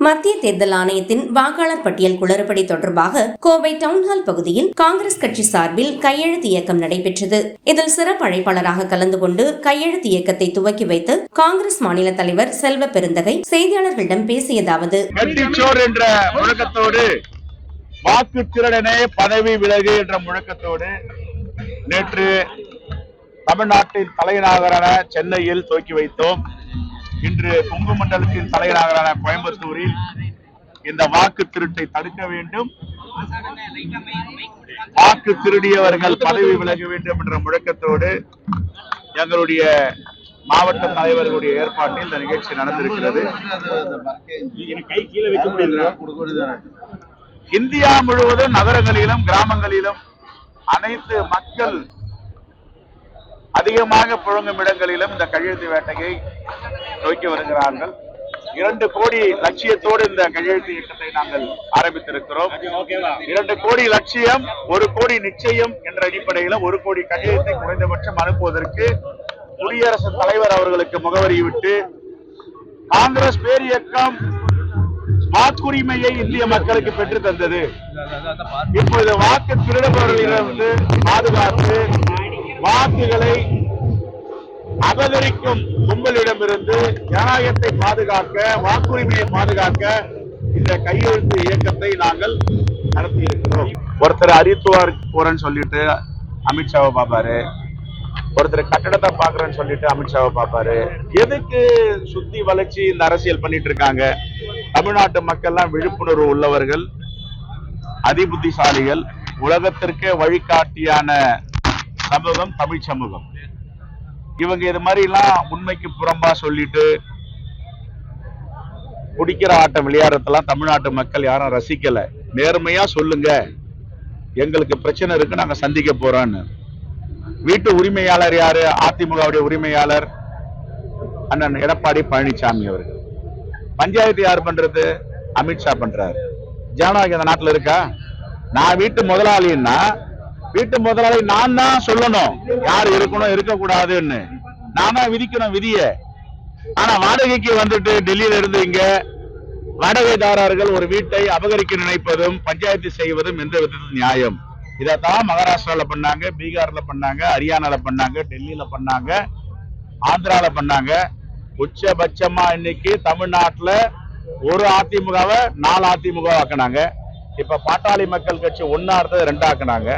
மத்திய தேர்தல் ஆணையத்தின் வாக்காளர் பட்டியல் குளறுபடி தொடர்பாக கோவை டவுன்ஹால் பகுதியில் காங்கிரஸ் கட்சி சார்பில் கையெழுத்து இயக்கம் நடைபெற்றது. இதில் சிறப்பு அழைப்பாளராக கலந்து கொண்டு கையெழுத்து இயக்கத்தை துவக்கி வைத்து காங்கிரஸ் மாநில தலைவர் செல்வ பெருந்தகை செய்தியாளர்களிடம் பேசியதாவது: என்ற முழக்கத்தோடு வாக்கு திருடனே பதவி விலகு என்ற முழக்கத்தோடு நேற்று தமிழ்நாட்டின் தலைநகரான சென்னையில் துவக்கி வைத்தோம். இன்று கொங்கு மண்டலத்தின் தலைநகரான கோயம்புத்தூரில் இந்த வாக்கு திருட்டை தடுக்க வேண்டும், வாக்கு திருடியவர்கள் பதவி விலக வேண்டும் என்ற முழக்கத்தோடு எங்களுடைய மாவட்ட தலைவர்களுடைய ஏற்பாட்டில் இந்த நிகழ்ச்சி நடந்திருக்கிறது. இந்தியா முழுவதும் நகரங்களிலும் கிராமங்களிலும் அனைத்து மக்கள் அதிகமாக புழங்கும் இடங்களிலும் இந்த கையெழுத்து வேட்டையை துவக்கி வருகிறார்கள். 2 கோடி லட்சியத்தோடு இந்த கையெழுத்து இயக்கத்தை நாங்கள் ஆரம்பித்திருக்கிறோம். 2 கோடி லட்சியம், 1 கோடி நிச்சயம் என்ற அடிப்படையில் 1 கோடி கையெழுத்தை குறைந்தபட்சம் அனுப்புவதற்கு குடியரசுத் தலைவர் அவர்களுக்கு முகவரி விட்டு காங்கிரஸ் பேரியக்கம் வாக்குரிமையை இந்திய மக்களுக்கு பெற்று தந்தது. இப்பொழுது வாக்கு திருடுபவர்களிலிருந்து பாதுகாத்து வாக்குகளை அபகரிக்கும் கும்பலிடமிருந்து ஜனநாயகத்தை பாதுகாக்க, வாக்குரிமையை பாதுகாக்க இந்த கையெழுத்து இயக்கத்தை நாங்கள் நடத்தி இருக்கிறோம். ஒருத்தர் அறித்துவார் சொல்லிட்டு அமித்ஷாவை பார்ப்பாரு, ஒருத்தர் கட்டடத்தை பாக்குறேன்னு சொல்லிட்டு அமித்ஷாவை பார்ப்பாரு. எதுக்கு சுத்தி வளைச்சி இந்த அரசியல் பண்ணிட்டு இருக்காங்க? தமிழ்நாட்டு மக்கள்லாம் விழிப்புணர்வு உள்ளவர்கள், அதிபுத்திசாலிகள், உலகத்திற்கே வழிகாட்டியான சமூகம் தமிழ் சமூகம். இவங்க இது மாதிரி எல்லாம் உண்மைக்கு புறம்பா சொல்லிட்டு குடிக்கிற ஆட்டம் விளையாடுறதெல்லாம் தமிழ்நாட்டு மக்கள் யாரும் ரசிக்கல. நேர்மையா சொல்லுங்க, எங்களுக்கு பிரச்சனை இருக்கு, நாங்க சந்திக்க போறோம்னு. வீட்டு உரிமையாளர் யாரு? அதிமுகவுடைய உரிமையாளர் அண்ணன் எடப்பாடி பழனிசாமி அவர்கள். பஞ்சாயத்து யார் பண்றது? அமித்ஷா பண்றாரு. ஜனநாயகம் இந்த நாட்டுல இருக்கா? நான் வீட்டு முதலாளின்னா வீட்டு முதலாளி நான் தான் சொல்லணும் யார் இருக்கணும் இருக்கக்கூடாதுன்னு, நான் தான் விதிக்கணும் விதிய. ஆனா வாடகைக்கு வந்துட்டு டெல்லியில இருந்து இங்க வாடகைதாரர்கள் ஒரு வீட்டை அபகரிக்க நினைப்பதும் பஞ்சாயத்து செய்வதும் எந்த விதத்தில் நியாயம்? இதைத்தான் மகாராஷ்டிரால பண்ணாங்க, பீகார்ல பண்ணாங்க, ஹரியானால பண்ணாங்க, டெல்லியில பண்ணாங்க, ஆந்திரால பண்ணாங்க. உச்சபட்சமா இன்னைக்கு தமிழ்நாட்டுல ஒரு அதிமுகவை 4 அதிமுக ஆக்கினாங்க. இப்ப பாட்டாளி மக்கள் கட்சி 1 இருந்தது 2 ஆக்கினாங்க.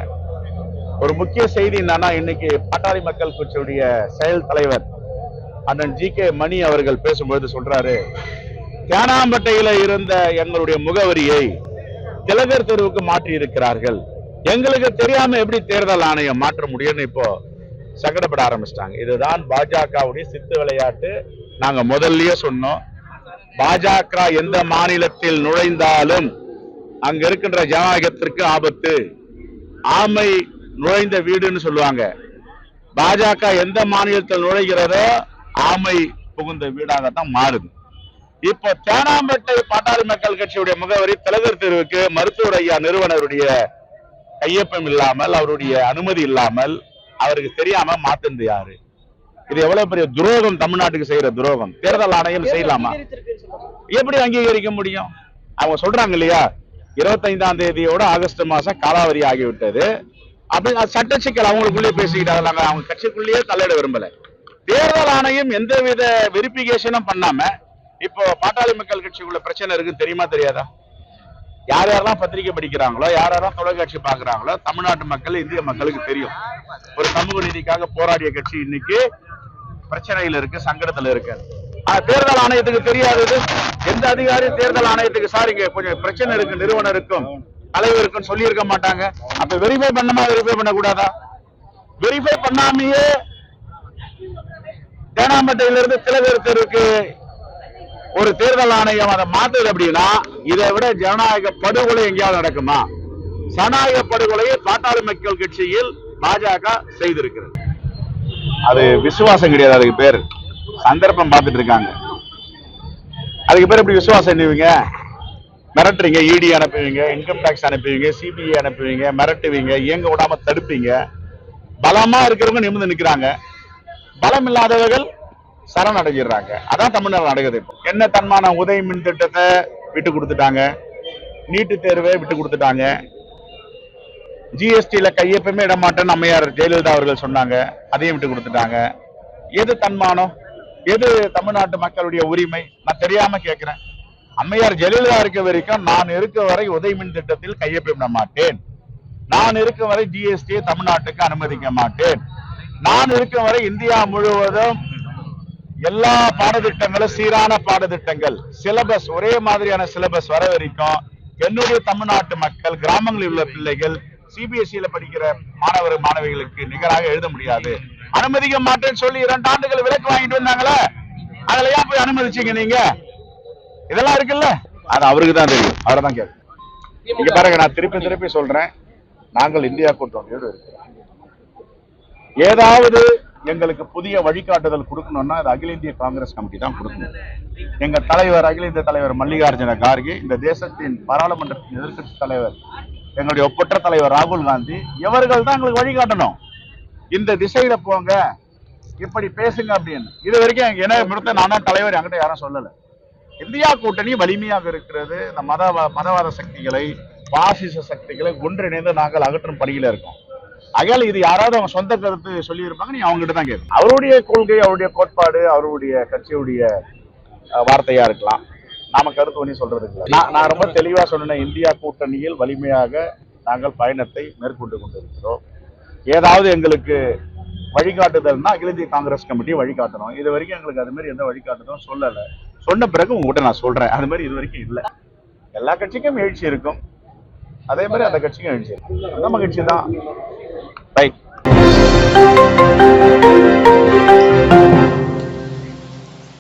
ஒரு முக்கிய செய்தி என்னன்னா, இன்னைக்கு பாட்டாளி மக்கள் கட்சியுடைய செயல் தலைவர் அண்ணன் ஜி.கே. மணி அவர்கள் பேசும்போது சொல்றாரு, தேனாம்பட்டையில இருந்த எங்களுடைய முகவரியை திலகர் தெருவுக்கு மாற்றி இருக்கிறார்கள், எங்களுக்கு தெரியாம எப்படி தேர்தல் ஆணையம் மாற்ற முடியும்னு இப்போ சங்கடப்பட ஆரம்பிச்சிட்டாங்க. இதுதான் பாஜகவுடைய சித்து விளையாட்டு. நாங்க முதல்லயே சொன்னோம், பாஜக எந்த மாநிலத்தில் நுழைந்தாலும் அங்க இருக்கின்ற ஜனநாயகத்திற்கு ஆபத்து. ஆமை நுழைந்த வீடுன்னு சொல்லுவாங்க. பாஜக எந்த மாநிலத்தில் நுழைகிறதோ ஆமை புகுந்த வீடாகத்தான் மாறுது. இப்போ தேனாம்பேட்டை பாட்டாளி மக்கள் கட்சியுடைய முகவரி திலகர் தெருவுக்கு மருத்துவர் ஐயா நிறுவனருடைய கையொப்பம் இல்லாமல், அவருடைய அனுமதி இல்லாமல், அவருக்கு தெரியாம மாத்துறது யாரு? இது எவ்வளவு பெரிய துரோகம், தமிழ்நாட்டுக்கு செய்யற துரோகம். தேர்தல் ஆணையம் செய்யலாமா? எப்படி அங்கீகரிக்க முடியும்? அவங்க சொல்றாங்க இல்லையா, 25ஆம் தேதியோட ஆகஸ்ட் மாசம் காலாவதி ஆகிவிட்டது. அப்படி சட்ட சிக்கல் அவங்களுக்குள்ளே பேசிக்கிட்டாங்க. நாங்க அவங்க கட்சிக்குள்ளேயே தலையிட விரும்பல. தேர்தல் ஆணையம் எந்தவித வெரிபிகேஷனும் பண்ணாம இப்போ பாட்டாளி மக்கள் கட்சிக்குள்ள பிரச்சனை இருக்கு தெரியுமா தெரியாதா? யார் யாரெல்லாம் பத்திரிகை படிக்கிறாங்களோ, யார் யாரெல்லாம் தொலைக்காட்சி பாக்குறாங்களோ, தமிழ்நாட்டு மக்கள், இந்திய மக்களுக்கு தெரியும். ஒரு சமூக நீதிக்காக போராடிய கட்சி இன்னைக்கு பிரச்சனையில் இருக்கு, சங்கடத்துல இருக்கு. தேர்தல் ஆணையத்துக்கு தெரியாதது எந்த அதிகாரி தேர்தல் ஆணையத்துக்கு சார் இங்க கொஞ்சம் பிரச்சனை இருக்கு, நிறுவனருக்கும் தலைவருக்கும் சொல்லி இருக்க மாட்டாங்க? அப்ப வெரிஃபை பண்ணமா, வெரிஃபை பண்ணக்கூடாதா? வெரிஃபை பண்ணாமையே தேனாம்பட்டையில இருந்து திலகர் தெருவுக்கு ஒரு தேர்தல் ஆணையம் அதை மாத்துது அப்படின்னா, இதை விட ஜனநாயக படுகொலை எங்கேயாவது நடக்குமா? ஜனநாயக படுகொலையை பாட்டாளி மக்கள் கட்சியில் பாஜக செய்திருக்கிறது. அது விசுவாசம் கிடையாது, அதுக்கு பேர் சந்தர்ப்பம் பார்த்துட்டு இருக்காங்க. அதுக்கு பேர் எப்படி விசுவாசம் என்னவீங்க? மிரட்டுறீங்க, இடி அனுப்புவீங்க, இன்கம் டாக்ஸ் அனுப்புவீங்க, சிபிஐ அனுப்புவீங்க, மிரட்டுவீங்க, இயங்க விடாம தடுப்பீங்க. பலமா இருக்கிறவங்க நிமிர்ந்து நிக்கிறாங்க, பலம் இல்லாதவர்கள் சரணடைஞ்சிடுறாங்க. அதான் தமிழ்நாடு நடக்குது. என்ன தன்மான உதய மின் திட்டத்தை விட்டு கொடுத்துட்டாங்க, நீட்டு தேர்வை விட்டு கொடுத்துட்டாங்க, ஜிஎஸ்டியில கையெழுப்பமே இட மாட்டேன்னு அம்மையார் ஜெயலலிதா அவர்கள் சொன்னாங்க, அதையும் விட்டு கொடுத்துட்டாங்க. எது தன்மானம், எது தமிழ்நாட்டு மக்களுடைய உரிமை? நான் தெரியாம கேட்கிறேன். அம்மையார் ஜெயலலிதா இருக்க வரைக்கும் நான் இருக்க வரை உதய மின் திட்டத்தில் கையெழுப்பிட மாட்டேன், நான் இருக்க வரை ஜிஎஸ்டியை தமிழ்நாட்டுக்கு அனுமதிக்க மாட்டேன், நான் இருக்க வரை இந்தியா முழுவதும் எல்லா பாடத்திட்டங்களும் சீரான பாடத்திட்டங்கள், சிலபஸ் ஒரே மாதிரியான சிலபஸ் வர வரைக்கும் என்னுடைய தமிழ்நாட்டு மக்கள், கிராமங்களில் உள்ள பிள்ளைகள் சிபிஎஸ்இல படிக்கிற மாணவர் மாணவிகளுக்கு நிகராக எழுத முடியாது, அனுமதிக்க மாட்டேன்னு சொல்லி 2 ஆண்டுகள் விலக்கு வாங்கிட்டு வந்தாங்களே, அதுல ஏன் போய் அனுமதிச்சீங்க நீங்க? இதெல்லாம் இருக்குல்ல, அது அவருக்கு தான் தெரியும், அவரை தான் கேட்கும். இங்க பாருங்க, நான் திருப்பி சொல்றேன், நாங்கள் இந்தியா கூட்டணியோடு இருக்கிறோம். ஏதாவது எங்களுக்கு புதிய வழிகாட்டுதல் கொடுக்கணும்னா அது அகில இந்திய காங்கிரஸ் கமிட்டி தான் கொடுக்கணும். எங்க தலைவர், அகில இந்திய தலைவர் மல்லிகார்ஜுன கார்கே, இந்த தேசத்தின் பாராளுமன்றத்தின் எதிர்க்கட்சி தலைவர் எங்களுடைய ஒப்பற்ற தலைவர் ராகுல் காந்தி, இவர்கள் தான் எங்களுக்கு வழிகாட்டணும். இந்த திசையில போங்க, இப்படி பேசுங்க அப்படின்னு. இது வரைக்கும் என்ன நானா தலைவர் என்கிட்ட யாரும் சொல்லல. இந்தியா கூட்டணி வலிமையாக இருக்கிறது. இந்த மதவாத சக்திகளை, பாசிச சக்திகளை ஒன்றிணைந்து நாங்கள் அகற்றும் பணியில இருக்கோம். ஆகையால் இது யாராவது அவங்க சொந்த கருத்து சொல்லி இருப்பாங்க, நீ அவங்ககிட்ட தான் கேட்கணும். அவருடைய கொள்கை, அவருடைய கோட்பாடு, அவருடைய கட்சியுடைய வார்த்தையா இருக்கலாம். நாம கருத்து பண்ணி சொல்றது இல்லை. நான் ரொம்ப தெளிவா சொன்னேன், இந்தியா கூட்டணியில் வலிமையாக நாங்கள் பயணத்தை மேற்கொண்டு கொண்டிருக்கிறோம். ஏதாவது எங்களுக்கு வழிகாட்டுதல்னா அகில இந்திய காங்கிரஸ் கமிட்டி வழிகாட்டணும். இது வரைக்கும் எங்களுக்கு அது மாதிரி எந்த வழிகாட்டுதலும் சொல்லலை. சொன்ன பிறகு உங்ககிட்ட நான் சொல்றேன், அது மாதிரி இது வரைக்கும் இல்லை. எல்லா கட்சிக்கும் எழுச்சி இருக்கும், அதே மாதிரி அந்த கட்சிக்கும் எழுச்சி இருக்கும். அந்த மகிழ்ச்சி தான். ரைட்.